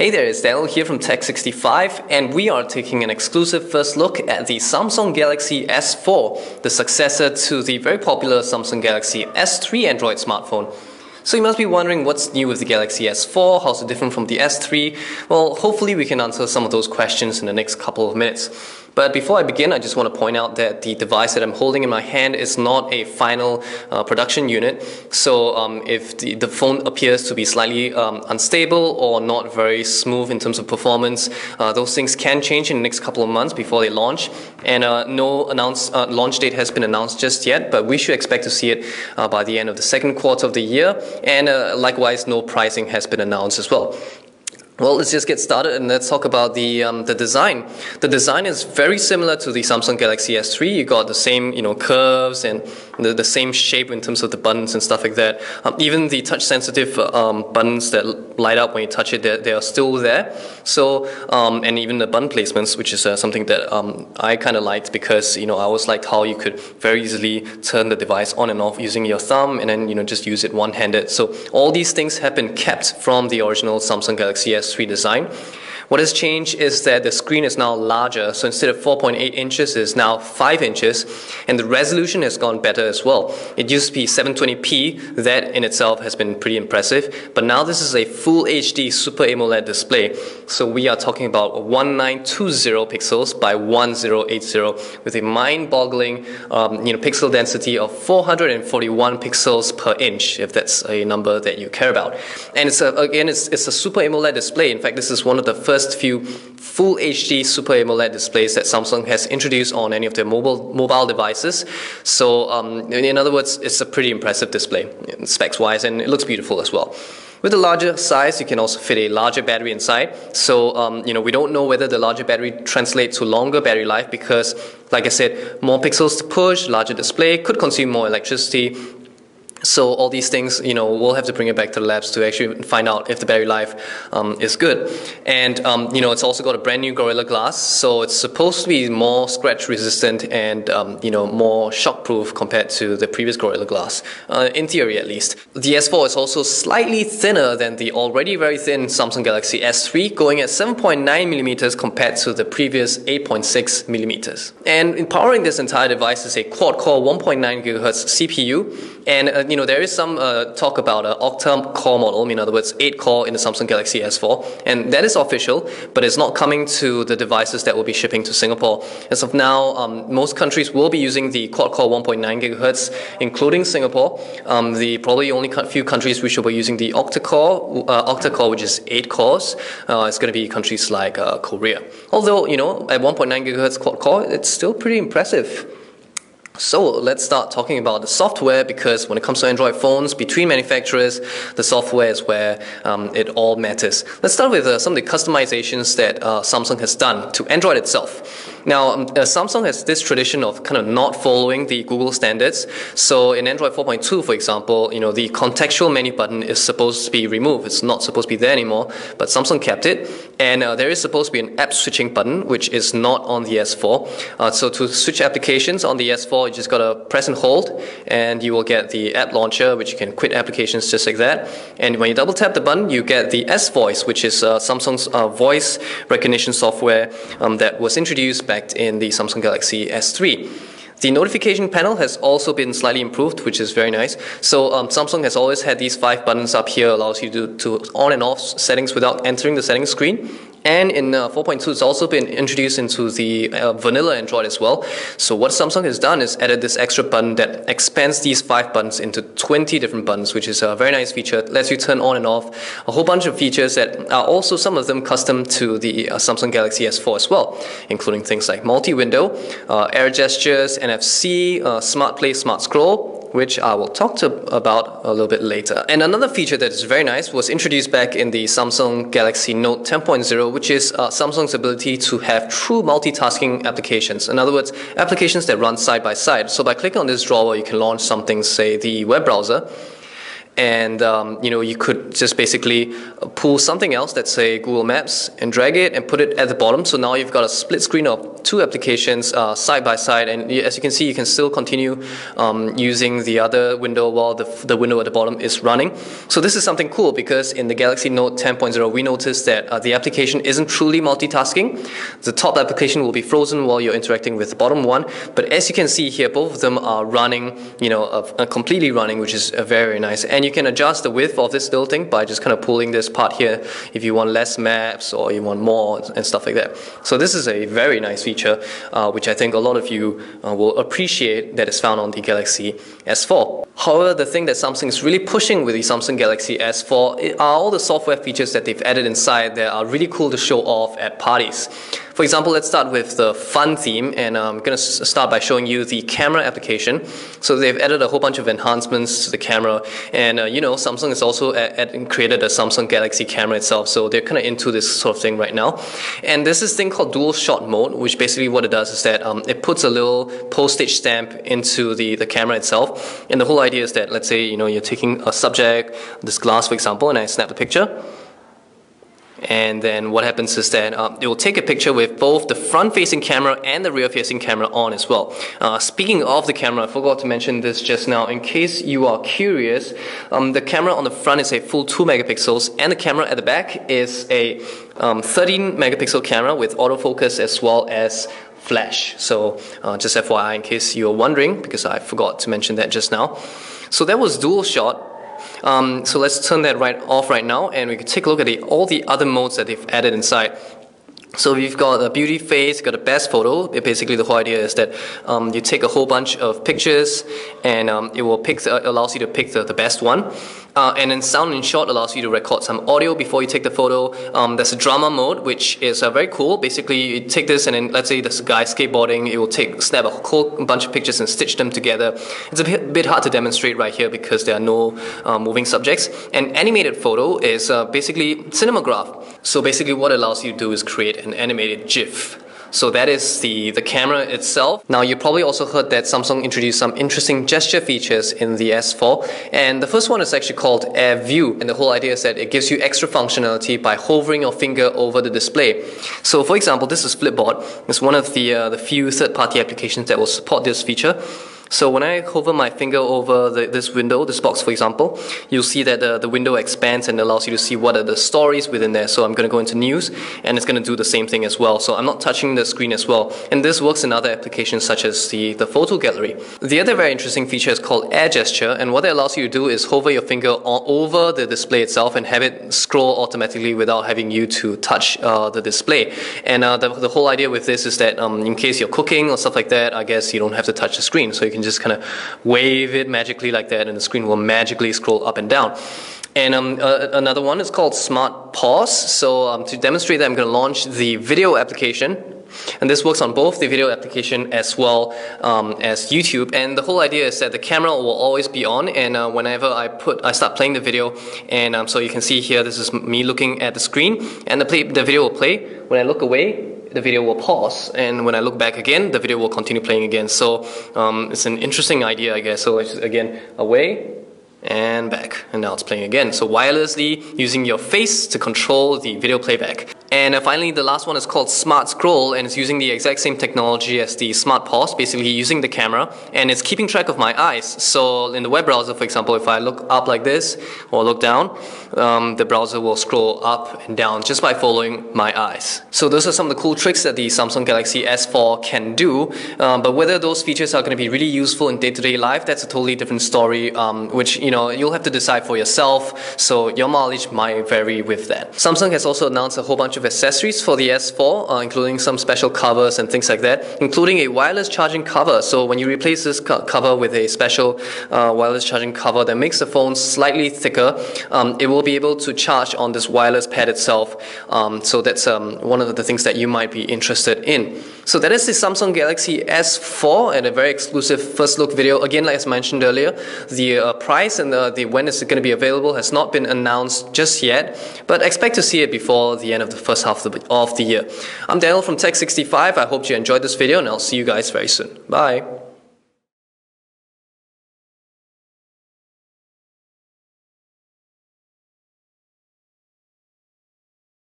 Hey there, it's Daniel here from Tech65, and we are taking an exclusive first look at the Samsung Galaxy S4, the successor to the very popular Samsung Galaxy S3 Android smartphone. So you must be wondering what's new with the Galaxy S4, how's it different from the S3? Well, hopefully we can answer some of those questions in the next couple of minutes. But before I begin, I just want to point out that the device that I'm holding in my hand is not a final production unit. So if the phone appears to be slightly unstable or not very smooth in terms of performance, those things can change in the next couple of months before they launch. And no launch date has been announced just yet, but we should expect to see it by the end of the second quarter of the year. And likewise, no pricing has been announced as well. Well, let's just get started and let's talk about the design. The design is very similar to the Samsung Galaxy S3. You got the same, curves and the same shape in terms of the buttons and stuff like that. Even the touch-sensitive buttons that light up when you touch it, they are still there. So, and even the button placements, which is something that I kind of liked because, I always liked how you could very easily turn the device on and off using your thumb and then, just use it one-handed. So all these things have been kept from the original Samsung Galaxy S3 design. What has changed is that the screen is now larger, so instead of 4.8 inches, it's now 5 inches, and the resolution has gone better as well. It used to be 720p, that in itself has been pretty impressive, but now this is a Full HD Super AMOLED display, so we are talking about 1920 pixels by 1080 with a mind-boggling pixel density of 441 pixels per inch, if that's a number that you care about. And it's a Super AMOLED display. In fact, this is one of the first few Full HD Super AMOLED displays that Samsung has introduced on any of their mobile devices. So in other words, it's a pretty impressive display specs-wise, and it looks beautiful as well. With a larger size, you can also fit a larger battery inside. So, we don't know whether the larger battery translates to longer battery life because, like I said, more pixels to push, larger display, could consume more electricity. So all these things, we'll have to bring it back to the labs to actually find out if the battery life is good. And, it's also got a brand new Gorilla Glass, so it's supposed to be more scratch resistant and, more shockproof compared to the previous Gorilla Glass, in theory at least. The S4 is also slightly thinner than the already very thin Samsung Galaxy S3, going at 7.9 millimeters compared to the previous 8.6 millimeters. And in powering this entire device is a quad-core 1.9 GHz CPU, and there is some talk about an octa-core model, in other words, 8-core in the Samsung Galaxy S4, and that is official, but it's not coming to the devices that will be shipping to Singapore. As of now, most countries will be using the quad-core 1.9 GHz, including Singapore. The probably only few countries which will be using the octa-core, which is 8 cores, it's going to be countries like Korea. Although, at 1.9 GHz quad-core, it's still pretty impressive. So let's start talking about the software, because when it comes to Android phones, between manufacturers, the software is where it all matters. Let's start with some of the customizations that Samsung has done to Android itself. Now, Samsung has this tradition of kind of not following the Google standards. So in Android 4.2, for example, the contextual menu button is supposed to be removed. It's not supposed to be there anymore, but Samsung kept it. And there is supposed to be an app switching button, which is not on the S4. So to switch applications on the S4, you just gotta press and hold, and you will get the app launcher, which you can quit applications just like that. And when you double tap the button, you get the S-Voice, which is Samsung's voice recognition software that was introduced back in the Samsung Galaxy S3. The notification panel has also been slightly improved, which is very nice. So Samsung has always had these 5 buttons up here, allows you to on and off settings without entering the settings screen. And in 4.2, it's also been introduced into the vanilla Android as well. So what Samsung has done is added this extra button that expands these 5 buttons into 20 different buttons, which is a very nice feature. It lets you turn on and off a whole bunch of features that are also some of them custom to the Samsung Galaxy S4 as well, including things like multi-window, air gestures, NFC, Smart Play, Smart Scroll, which I will talk about a little bit later. And another feature that is very nice was introduced back in the Samsung Galaxy Note 10.0, which is Samsung's ability to have true multitasking applications. In other words, applications that run side by side. So by clicking on this drawer, you can launch something, say the web browser, and you could just basically pull something else, let's say Google Maps, and drag it and put it at the bottom. So now you've got a split screen of two applications side by side, and as you can see, you can still continue using the other window while the window at the bottom is running. So this is something cool, because in the Galaxy Note 10.0 we noticed that the application isn't truly multitasking. The top application will be frozen while you're interacting with the bottom one, but as you can see here, both of them are running, completely running, which is very nice. And you can adjust the width of this little thing by just kind of pulling this part here if you want less maps or you want more and stuff like that. So this is a very nice feature, which I think a lot of you will appreciate, that is found on the Galaxy S4. However, the thing that Samsung is really pushing with the Samsung Galaxy S4 are all the software features that they've added inside that are really cool to show off at parties. For example, let's start with the fun theme, and I'm going to start by showing you the camera application. So they've added a whole bunch of enhancements to the camera, and Samsung has also created a Samsung Galaxy camera itself, so they're kind of into this sort of thing right now. And there's this thing called dual shot mode, which basically what it does is that it puts a little postage stamp into the camera itself, and the whole idea is that, let's say you're taking a subject, this glass for example, and I snap the picture. And then what happens is that it will take a picture with both the front-facing camera and the rear-facing camera on as well. Speaking of the camera, I forgot to mention this just now. In case you are curious, the camera on the front is a full 2 megapixels, and the camera at the back is a 13 megapixel camera with autofocus as well as flash. So just FYI, in case you're wondering, because I forgot to mention that just now. So that was dual shot. So let's turn that off right now, and we can take a look at all the other modes that they've added inside. So we've got a beauty phase, got a best photo. Basically the whole idea is that you take a whole bunch of pictures, and it will allows you to pick the best one. And then sound in short allows you to record some audio before you take the photo. There's a drama mode, which is very cool. Basically, you take this and then, let's say there's a guy skateboarding, it will snap a bunch of pictures and stitch them together. It's a bit hard to demonstrate right here because there are no moving subjects. And animated photo is basically Cinemagraph. So basically what it allows you to do is create an animated GIF. So that is the camera itself. Now you probably also heard that Samsung introduced some interesting gesture features in the S4, and the first one is actually called Air View, and the whole idea is that it gives you extra functionality by hovering your finger over the display. So for example, this is Flipboard. It's one of the few third-party applications that will support this feature. So when I hover my finger over this window, this box for example, you'll see that the window expands and allows you to see what are the stories within there. So I'm going to go into news, and it's going to do the same thing as well. So I'm not touching the screen as well. And this works in other applications such as the photo gallery. The other very interesting feature is called Air Gesture, and what it allows you to do is hover your finger over the display itself and have it scroll automatically without having you to touch the display. And the whole idea with this is that in case you're cooking or stuff like that, I guess you don't have to touch the screen. So you can just kind of wave it magically like that, and the screen will magically scroll up and down. And another one is called Smart Pause. So to demonstrate that, I'm going to launch the video application. And this works on both the video application as well as YouTube. And the whole idea is that the camera will always be on, and whenever I start playing the video, and so you can see here, this is me looking at the screen, and the video will play. When I look away, the video will pause, and when I look back again, the video will continue playing again. So it's an interesting idea, I guess. So it's again away and back, and now it's playing again. So wirelessly using your face to control the video playback. And finally, the last one is called Smart Scroll, and it's using the exact same technology as the Smart Pause, basically using the camera, and it's keeping track of my eyes. So in the web browser, for example, if I look up like this or look down, the browser will scroll up and down just by following my eyes. So those are some of the cool tricks that the Samsung Galaxy S4 can do, but whether those features are going to be really useful in day-to-day life, that's a totally different story, which you'll have to decide for yourself, so your mileage might vary with that. Samsung has also announced a whole bunch of accessories for the S4, including some special covers and things like that, including a wireless charging cover. So when you replace this cover with a special wireless charging cover that makes the phone slightly thicker, it will be able to charge on this wireless pad itself. So that's one of the things that you might be interested in. So that is the Samsung Galaxy S4 and a very exclusive first look video. Again, like I mentioned earlier, the price and the when it's going to be available has not been announced just yet, but expect to see it before the end of the first half of the year. I'm Daniel from Tech65. I hope you enjoyed this video, and I'll see you guys very soon. Bye.